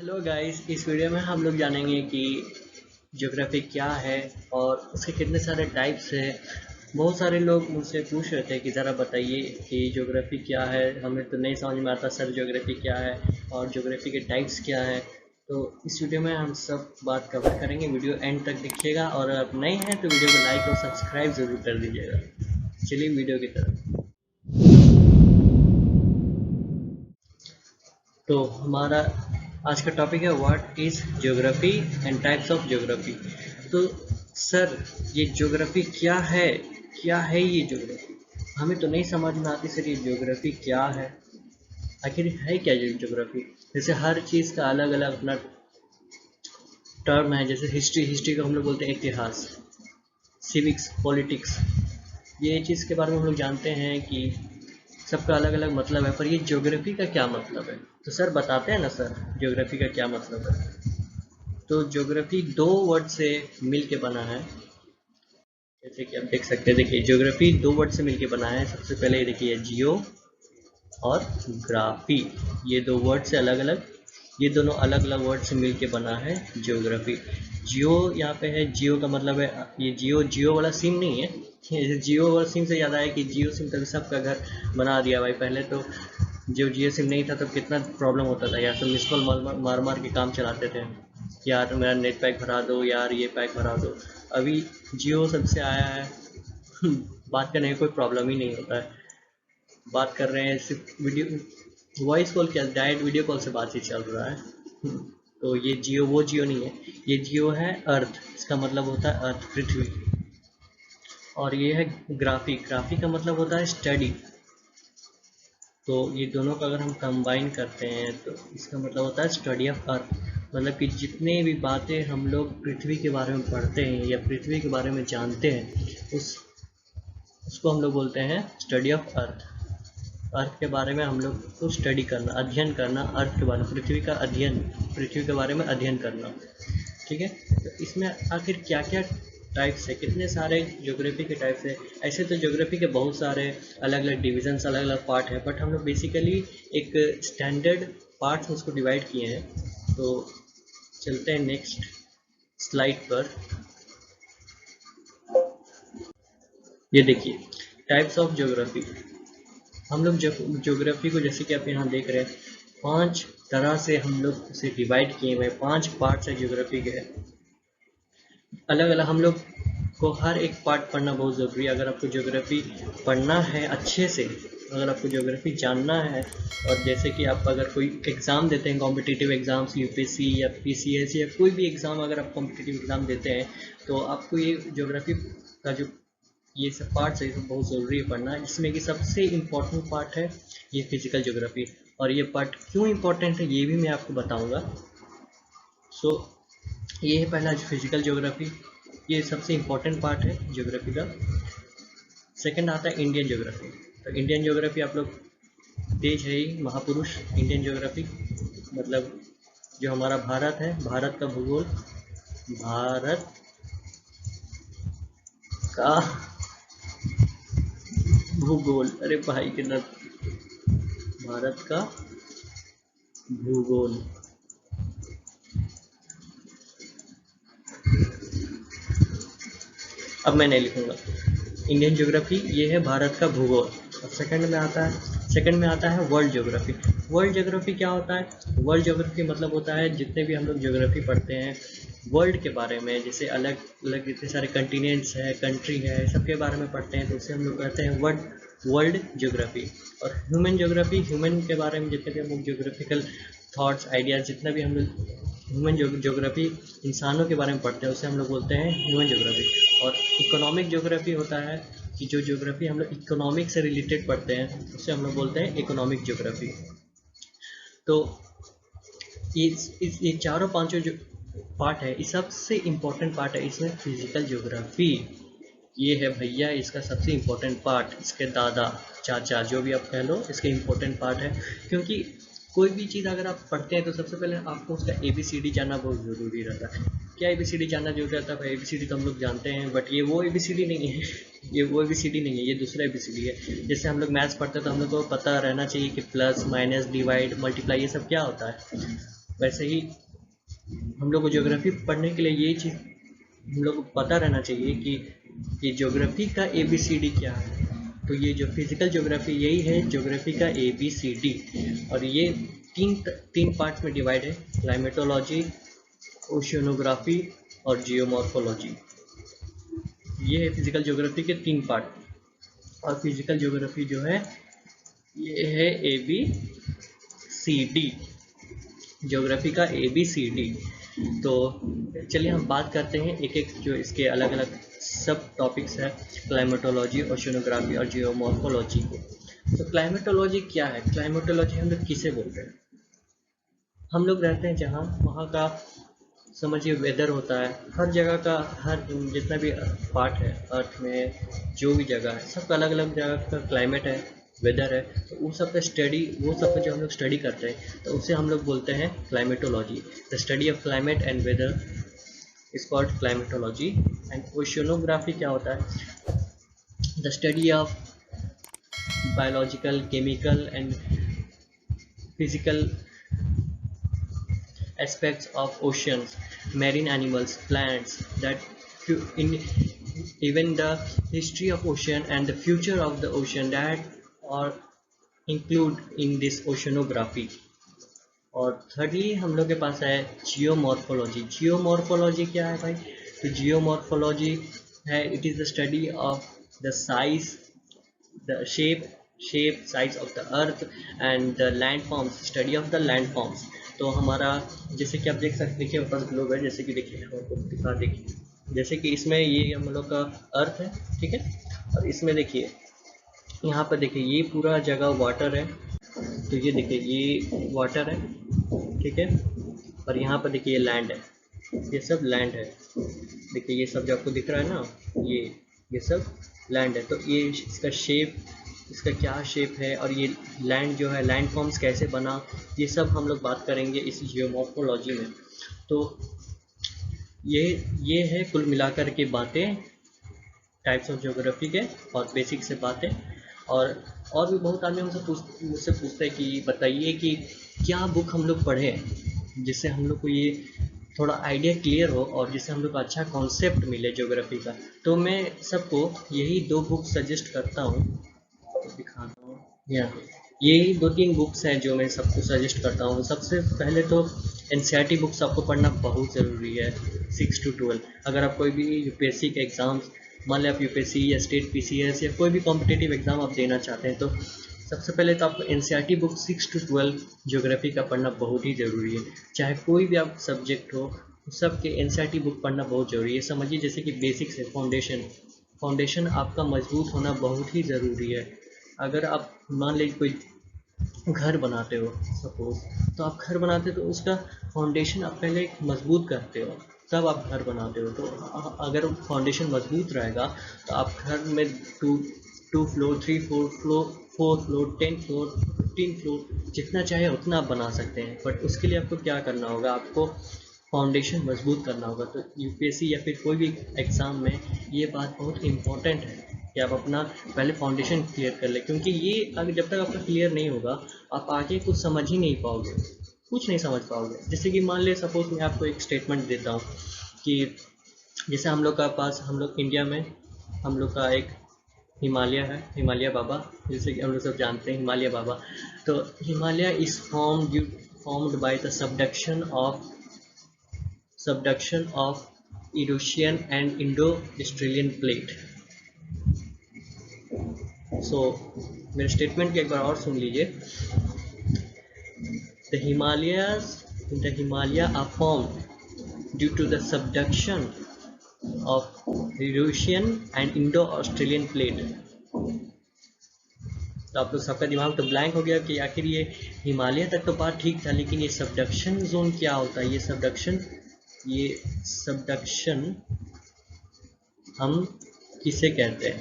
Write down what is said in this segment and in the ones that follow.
Hello guys, इस video में हम लोग जानेंगे कि ज्योग्राफी क्या है और उसके कितने सारे टाइप्स हैं। बहुत सारे लोग मुझसे पूछ रहे थे कि ज़रा बताइए कि ज्योग्राफी क्या है। हमें तो नहीं समझ में आता सर ज्योग्राफी क्या है और ज्योग्राफी के टाइप्स क्या है। तो इस वीडियो में हम सब बात कवर करेंगे। वीडियो एंड तक देखिएगा और अगर नए हैं तो वीडियो को लाइक और सब्सक्राइब ज़रूर कर दीजिएगा। चलिए वीडियो की तरफ। तो हमारा आज का टॉपिक है what is geography and types of geography. तो सर, ये ज्योग्राफी क्या है ये ज्योग्राफी? हमें तो नहीं समझ में आती सर, ये ज्योग्राफी क्या है, आखिर है क्या ये ज्योग्राफी? जैसे हर चीज़ का अलग अलग अपना टर्म है। जैसे हिस्ट्री को हम लोग बोलते हैं इतिहास, सिविक्स, पॉलिटिक्स, ये चीज़ के बारे में हम लोग जानते हैं कि सबका अलग अलग मतलब है। पर ये ज्योग्राफी का क्या मतलब है? तो सर बताते हैं ना सर, ज्योग्राफी का क्या मतलब है। तो ज्योग्राफी दो वर्ड से मिल के बना है। जैसे कि आप देख सकते हैं, देखिए ज्योग्राफी दो वर्ड से मिल के बना है। सबसे पहले देखिए जियो और ग्राफी, ये दो वर्ड से अलग अलग, ये दोनों अलग अलग वर्ड से मिल के बना है ज्योग्राफी। जियो यहाँ पे है, जियो का मतलब है ये जियो वाला सिम नहीं है। जैसे जियो वाला सिम से याद आया कि जियो सिम तभी सबका घर बना दिया भाई। पहले तो जो जियो सिम नहीं था तब कितना प्रॉब्लम होता था यार, सब मिस कॉल मार मार के काम चलाते थे। यार मेरा नेट पैक भरा दो, यार ये पैक भरा दो। अभी जियो सबसे आया है बात करने में कोई प्रॉब्लम ही नहीं होता है। बात कर रहे हैं सिर्फ वीडियो वॉइस कॉल, क्या डायरेक्ट वीडियो कॉल से बातचीत चल रहा है। तो ये जियो वो जियो नहीं है, ये जियो है अर्थ। इसका मतलब होता है अर्थ, पृथ्वी। और ये है ग्राफी, ग्राफी का मतलब होता है स्टडी। तो ये दोनों का अगर हम कंबाइन करते हैं तो इसका मतलब होता है स्टडी ऑफ अर्थ। मतलब कि जितने भी बातें हम लोग पृथ्वी के बारे में पढ़ते हैं या पृथ्वी के बारे में जानते हैं, उसको हम लोग बोलते हैं स्टडी ऑफ अर्थ। अर्थ के बारे में हम लोग को स्टडी करना, अध्ययन करना, अर्थ के बारे में, पृथ्वी का अध्ययन, पृथ्वी के बारे में अध्ययन करना। ठीक है। तो इसमें आखिर क्या क्या टाइप्स है, कितने सारे ज्योग्राफी के टाइप्स है? ऐसे तो ज्योग्राफी के बहुत सारे अलग अलग डिविजन्स, अलग अलग पार्ट है, बट हम लोग बेसिकली एक स्टैंडर्ड पार्ट्स उसको डिवाइड किए हैं। तो चलते हैं नेक्स्ट स्लाइड पर। ये देखिए टाइप्स ऑफ ज्योग्राफी। हम लोग ज्योग्राफी को, जैसे कि आप यहाँ देख रहे हैं, 5 तरह से हम लोग उसे डिवाइड किए हुए हैं। 5 पार्ट्स है ज्योग्राफी के, अलग अलग। हम लोग को हर एक पार्ट पढ़ना बहुत ज़रूरी है। अगर आपको ज्योग्राफी पढ़ना है अच्छे से, अगर आपको ज्योग्राफी जानना है, और जैसे कि आप अगर कोई एग्ज़ाम देते हैं, कॉम्पिटिटिव एग्ज़ाम्स, यूपीएससी या पीसीएस या कोई भी एग्ज़ाम, अगर आप कॉम्पिटिटिव एग्ज़ाम देते हैं तो आपको ये ज्योग्राफी का जो ये सब पार्ट्स है, ये सब बहुत ज़रूरी है पढ़ना। जिसमें कि सबसे इम्पोर्टेंट पार्ट है ये फिजिकल ज्योग्राफी। और ये पार्ट क्यों इम्पोर्टेंट है ये भी मैं आपको बताऊंगा। सो ये है पहला फिजिकल ज्योग्राफी, ये सबसे इम्पोर्टेंट पार्ट है ज्योग्राफी का। सेकंड आता है इंडियन ज्योग्राफी। तो इंडियन ज्योग्राफी आप लोग देश है ही महापुरुष। इंडियन ज्योग्राफी मतलब जो हमारा भारत है, भारत का भूगोल, भारत का भूगोल, अरे भाई कितना, भारत का भूगोल। अब मैं नहीं लिखूंगा। इंडियन ज्योग्राफी ये है भारत का भूगोल। और सेकंड में आता है वर्ल्ड ज्योग्राफी। वर्ल्ड ज्योग्राफी क्या होता है? वर्ल्ड ज्योग्राफी मतलब होता है जितने भी हम लोग ज्योग्राफी पढ़ते हैं वर्ल्ड के बारे में, जैसे अलग अलग जितने सारे कंटिनेंट्स है, कंट्री है, सबके बारे में पढ़ते हैं, तो उसे हम लोग कहते हैं वर्ल्ड ज्योग्राफी। और ह्यूमन ज्योग्राफी, ह्यूमन के बारे में जितने भी हम लोग ज्योग्राफिकल थॉट्स, आइडियाज़, जितना भी हम लोग ह्यूमन ज्योग्राफी इंसानों के बारे में पढ़ते हैं, उसे हम लोग बोलते हैं ह्यूमन ज्योग्राफी। और इकोनॉमिक ज्योग्राफी होता है कि जो ज्योग्राफी हम लोग इकोनॉमिक से रिलेटेड पढ़ते हैं उसे हम लोग बोलते हैं इकोनॉमिक ज्योग्राफी। तो ये चारों पांचों जो पार्ट है, ये सबसे इम्पोर्टेंट पार्ट है इसमें फिजिकल ज्योग्राफी। ये है भैया इसका सबसे इम्पोर्टेंट पार्ट, इसके दादा चाचा जो भी आप कह लो, इसके इम्पोर्टेंट पार्ट है। क्योंकि कोई भी चीज़ अगर आप पढ़ते हैं तो सबसे पहले आपको उसका ABCD जानना बहुत ज़रूरी रहता है। क्या ABCD जानना जरूरी रहता है? ABCD तो हम लोग जानते हैं, बट ये वो ABCD नहीं है ये वो ABCD नहीं है, ये दूसरा ABCD है। जैसे हम लोग मैथ्स पढ़ते हैं तो हम लोग को पता रहना चाहिए कि प्लस, माइनस, डिवाइड, मल्टीप्लाई, ये सब क्या होता है। वैसे ही हम लोग को ज्योग्राफी पढ़ने के लिए ये चीज़ हम लोग को पता रहना चाहिए कि ये ज्योग्राफी का ABCD क्या है। तो ये जो फिजिकल ज्योग्राफी यही है ज्योग्राफी का ABCD, और ये तीन पार्ट्स में डिवाइड है, क्लाइमेटोलॉजी, ओशियोनोग्राफी और जियोमॉर्फोलॉजी। ये है फिजिकल ज्योग्राफी के 3 पार्ट। और फिजिकल ज्योग्राफी जो है ये है ABCD, ज्योग्राफी का ABCD। तो चलिए हम बात करते हैं एक एक जो इसके अलग अलग सब टॉपिक्स है, क्लाइमेटोलॉजी, ओशियोनोग्राफी और जियोमॉर्फोलॉजी के। तो क्लाइमेटोलॉजी क्या है? क्लाइमेटोलॉजी हम लोग किसे बोलते हैं? हम लोग रहते हैं जहाँ, वहाँ का समझिए वेदर होता है, हर जगह का, हर जितना भी पार्ट है अर्थ में, जो भी जगह है सबका अलग अलग जगह का क्लाइमेट है, वेदर है। तो वो सब का स्टडी, वो सब का जो हम लोग स्टडी करते हैं तो उसे हम लोग बोलते हैं climatology. The study of climate and weather is called climatology. And oceanography क्या होता है? The study of biological, chemical and physical aspects of oceans, marine animals, plants, that in even the history of ocean and the future of the ocean that are include in this oceanography. और thirdly हम लोग के पास है geomorphology. Geomorphology क्या है भाई? तो geomorphology है, it is the study of the size, the shape size of the earth and the landforms, study of the landforms। तो हमारा जैसे कि आप देख सकते, देखिए मेरे पास ग्लोब है, जैसे कि देखिए हम आपको दिखा, देखिए जैसे कि इसमें ये हम लोग का अर्थ है, ठीक है, और इसमें देखिए यहाँ पर देखिए ये पूरा जगह वाटर है, तो ये देखिए ये वाटर है, ठीक है, और यहाँ पर देखिए ये लैंड है, ये सब लैंड है, देखिए ये सब जो आपको दिख रहा है ना, ये सब लैंड है। तो ये इसका शेप, इसका क्या शेप है, और ये लैंड जो है, लैंड फॉर्म्स कैसे बना, ये सब हम लोग बात करेंगे इस जियोमॉर्फोलॉजी में। तो ये है कुल मिलाकर के बातें, टाइप्स ऑफ ज्योग्राफी के और बेसिक से बातें। और भी बहुत आदमी मुझसे पूछते हैं कि बताइए कि क्या बुक हम लोग पढ़ें जिससे हम लोग को ये थोड़ा आइडिया क्लियर हो और जिससे हम लोग को अच्छा कॉन्सेप्ट मिले ज्योग्राफी का। तो मैं सबको यही 2 बुक सजेस्ट करता हूँ, दिखाता हूँ यहाँ। यही 2-3 बुक्स हैं जो मैं सबको सजेस्ट करता हूँ। सबसे पहले तो NCERT बुक्स आपको पढ़ना बहुत ज़रूरी है, 6 to 12। अगर आप कोई भी UPSC के एग्ज़ाम्स, मान लें आप UPSC या स्टेट PCS या कोई भी कॉम्पिटिटिव एग्ज़ाम आप देना चाहते हैं, तो सबसे पहले तो आपको NCERT बुक 6 to 12 ज्योग्राफी का पढ़ना बहुत ही ज़रूरी है। चाहे कोई भी आप सब्जेक्ट हो, सबके NCERT बुक पढ़ना बहुत ज़रूरी है। समझिए जैसे कि बेसिक्स है, फाउंडेशन आपका मजबूत होना बहुत ही ज़रूरी है। अगर आप मान लीजिए कोई घर बनाते हो सपोज, तो आप घर बनाते हो तो उसका फाउंडेशन आप पहले मजबूत करते हो, तब आप घर बनाते हो। तो अगर फाउंडेशन मजबूत रहेगा तो आप घर में 2 floor, 3 floor, 4 floor, 10 floor, 15 floor, जितना चाहे उतना आप बना सकते हैं। बट उसके लिए आपको क्या करना होगा? आपको फाउंडेशन मजबूत करना होगा। तो UPSC या फिर कोई भी एग्ज़ाम में ये बात बहुत इम्पोर्टेंट है कि आप अपना पहले फाउंडेशन क्लियर कर लें, क्योंकि ये अगर जब तक आपका क्लियर नहीं होगा आप आगे कुछ समझ ही नहीं पाओगे, कुछ नहीं समझ पाओगे। जैसे कि मान ले सपोज मैं आपको एक स्टेटमेंट देता हूँ कि जैसे हम लोग का पास, हम लोग इंडिया में हम लोग का एक हिमालय है, हिमालय बाबा, जैसे कि हम लोग सब जानते हैं हिमालय बाबा। तो Himalaya is formed by the subduction of Eurasian and Indo-Australian plate। So मेरे स्टेटमेंट को एक बार और सुन लीजिए। The Himalaya are formed due to the subduction of Eurasian and Indo-Australian plate। तो आप लोग सबका दिमाग तो ब्लैंक हो गया कि आखिर ये हिमालय तक तो बात ठीक था, लेकिन ये सबडक्शन जोन क्या होता है? ये सबडक्शन हम किसे कहते हैं?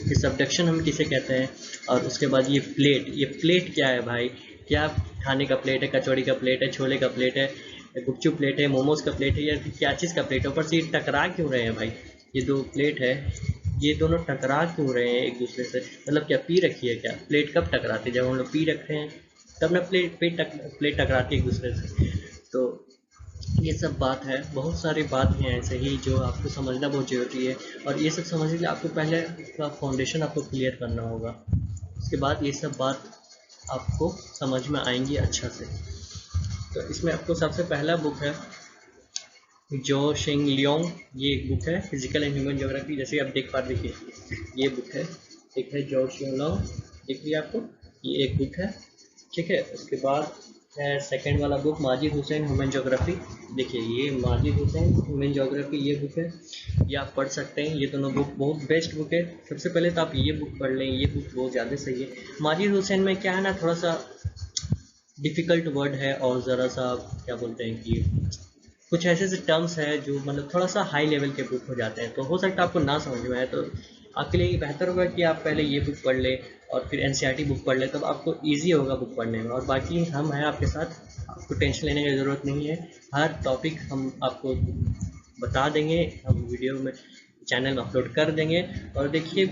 ये सबडक्शन हम किसे कहते हैं? और उसके बाद ये प्लेट क्या है भाई? क्या खाने का प्लेट है, कचौड़ी का प्लेट है, छोले का प्लेट है, गुपचुप प्लेट है, मोमोज का प्लेट है, या क्या चीज़ का प्लेट है? ऊपर से ये टकरा क्यों रहे हैं भाई? ये 2 प्लेट है, ये दोनों टकरा क्यों रहे हैं एक दूसरे से? मतलब क्या पी रखी है क्या? प्लेट कब टकराती है? जब हम लोग पी रखते हैं तब ना प्लेट टकराती है एक दूसरे से। ये सब बात है, बहुत सारी बात हैं ऐसे ही जो आपको समझना बहुत ज़रूरी है। और ये सब समझने के लिए आपको पहले अपना फाउंडेशन आपको क्लियर करना होगा, उसके बाद ये सब बात आपको समझ में आएंगी अच्छा से। तो इसमें आपको सबसे पहला बुक है जो शेंग लियोंग, ये एक बुक है फिजिकल एंड ह्यूमन ज्योग्राफी, जैसे आप देख पा रहे देखिए ये बुक है, एक है जो शेंग लियोंग, दिख रही है आपको, ये एक बुक है, ठीक है। उसके बाद है सेकंड वाला book Majid Hussain human geography, देखिए ये माजिद हुसैन ह्यूमन ज्योग्राफी ये बुक है, ये आप पढ़ सकते हैं। ये दोनों बुक बहुत बेस्ट बुक है। सबसे पहले तो आप ये बुक पढ़ लें, ये बुक बहुत ज़्यादा सही है। माजिद हुसैन में क्या है ना, थोड़ा सा डिफ़िकल्ट वर्ड है और ज़रा सा क्या बोलते हैं कि कुछ ऐसे ऐसे टर्म्स है जो मतलब थोड़ा सा हाई लेवल के बुक हो जाते हैं, तो हो सकता है आपको ना समझ में आए। तो आपके लिए बेहतर होगा कि आप पहले ये बुक पढ़ ले और फिर एनसीईआरटी बुक पढ़ ले, तब आपको इजी होगा बुक पढ़ने में। और बाकी हम हैं आपके साथ, आपको टेंशन लेने की ज़रूरत नहीं है। हर टॉपिक हम आपको बता देंगे, हम वीडियो में चैनल में अपलोड कर देंगे। और देखिए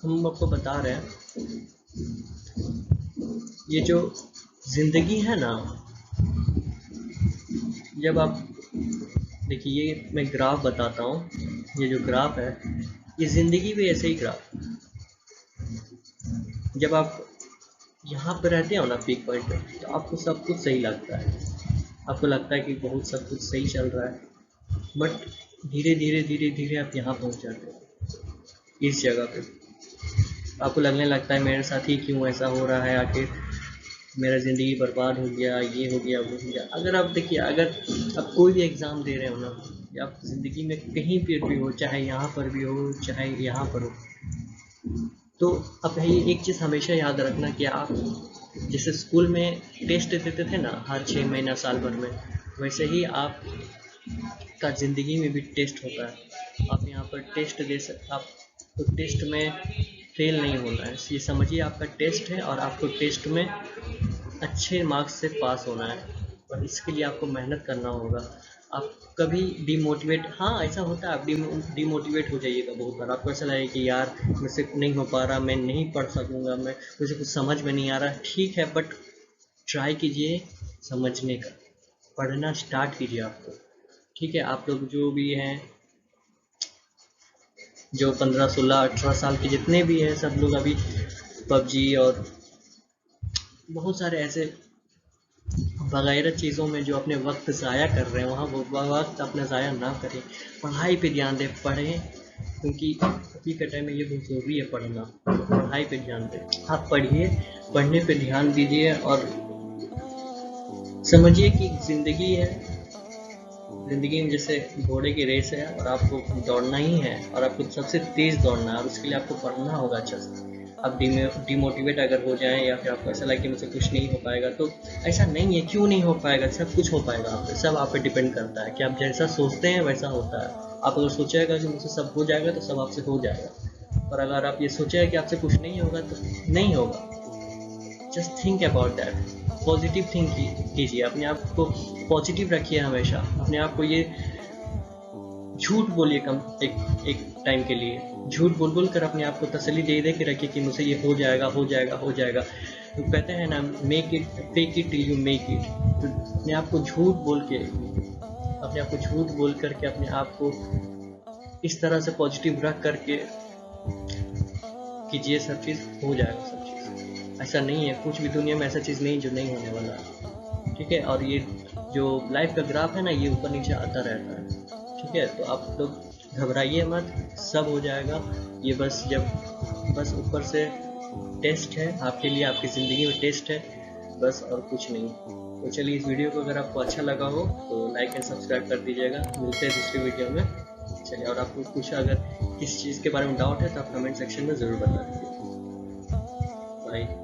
हम आपको बता रहे हैं, ये जो ज़िंदगी है ना, जब आप देखिए ये मैं ग्राफ बताता हूँ, ये जो ग्राफ है ये ज़िंदगी भी ऐसे ही ग्राफ, जब आप यहाँ पर रहते हो ना पीक पॉइंट पे, तो आपको सब कुछ सही लगता है, आपको लगता है कि बहुत सब कुछ सही चल रहा है, बट धीरे धीरे धीरे धीरे आप यहाँ पहुँच जाते हो इस जगह पे, आपको लगने लगता है मेरे साथ ही क्यों ऐसा हो रहा है, आखिर मेरा ज़िंदगी बर्बाद हो गया, ये हो गया वो हो गया। अगर आप देखिए, अगर आप कोई भी एग्ज़ाम दे रहे हो ना, या आप ज़िंदगी में कहीं पर भी हो, चाहे यहाँ पर भी हो चाहे यहाँ पर हो, तो आप ये एक चीज़ हमेशा याद रखना कि आप जैसे स्कूल में टेस्ट देते थे ना हर 6 महीना साल भर में, वैसे ही आप का ज़िंदगी में भी टेस्ट होता है। आप यहाँ पर टेस्ट दे सकते, आप तो टेस्ट में फेल नहीं होना है, ये समझिए आपका टेस्ट है और आपको टेस्ट में अच्छे मार्क्स से पास होना है, और इसके लिए आपको मेहनत करना होगा। आप कभी डिमोटिवेट, हाँ ऐसा होता है, आप डिमोटिवेट हो जाइएगा बहुत बार, आपको ऐसा लगेगा कि यार मुझसे नहीं हो पा रहा, मैं नहीं पढ़ सकूँगा, मैं मुझे कुछ समझ में नहीं आ रहा। ठीक है, बट ट्राई कीजिए समझने का, पढ़ना स्टार्ट कीजिए आपको, ठीक है। आप लोग जो भी हैं, जो 15, 16, 18 साल के जितने भी हैं, सब लोग अभी पबजी और बहुत सारे ऐसे वगैरह चीज़ों में जो अपने वक्त ज़ाया कर रहे हैं, वहाँ वो वक्त अपना ज़ाया ना करें, पढ़ाई पे ध्यान दें, पढ़ें, क्योंकि अभी के टाइम में ये बहुत ज़रूरी है पढ़ना, पढ़ाई पे ध्यान दें। आप पढ़िए, पढ़ने पे ध्यान दीजिए और समझिए कि ज़िंदगी है, ज़िंदगी में जैसे घोड़े की रेस है और आपको दौड़ना ही है, और आपको सबसे तेज़ दौड़ना है, और उसके लिए आपको पढ़ना होगा अच्छा से। आप डिमोटिवेट अगर हो जाएं या फिर आपको ऐसा लगे कि मुझसे कुछ नहीं हो पाएगा, तो ऐसा नहीं है, क्यों नहीं हो पाएगा, सब कुछ हो पाएगा आपसे, सब आप पे डिपेंड करता है कि आप जैसा सोचते हैं वैसा होता है। आप अगर सोचेगा कि मुझसे सब हो जाएगा तो सब आपसे हो जाएगा, और अगर आप ये सोचेगा कि आपसे कुछ नहीं होगा तो नहीं होगा। Just think about that, positive think कीजिए, अपने आप को पॉजिटिव रखिए हमेशा, अपने आप को ये झूठ बोलिए कम एक टाइम के लिए, झूठ बोल बोल कर अपने आप को तसल्ली दे दे के रखिए कि मुझसे ये हो जाएगा हो जाएगा हो जाएगा। तो कहते हैं ना, make it fake it till you make it. तो अपने आप को झूठ बोल के, अपने आप को झूठ बोल करके अपने आप को इस तरह से पॉजिटिव रख करके कीजिए, सब चीज़ हो जाएगा, सब चीज़। ऐसा नहीं है, कुछ भी दुनिया में ऐसा चीज़ नहीं जो नहीं होने वाला है, ठीक है। और ये जो लाइफ का ग्राफ है ना, ये ऊपर नीचे आता रहता है, ठीक है। तो आप लोग घबराइए मत, सब हो जाएगा। ये बस ऊपर से टेस्ट है आपके लिए, आपकी ज़िंदगी में टेस्ट है बस, और कुछ नहीं। तो चलिए, इस वीडियो को अगर आपको अच्छा लगा हो तो लाइक एंड सब्सक्राइब कर दीजिएगा। मिलते हैं दूसरी वीडियो में। चलिए, और आपको कुछ अगर किस चीज़ के बारे में डाउट है तो आप कमेंट सेक्शन में ज़रूर बता दीजिए। बाय।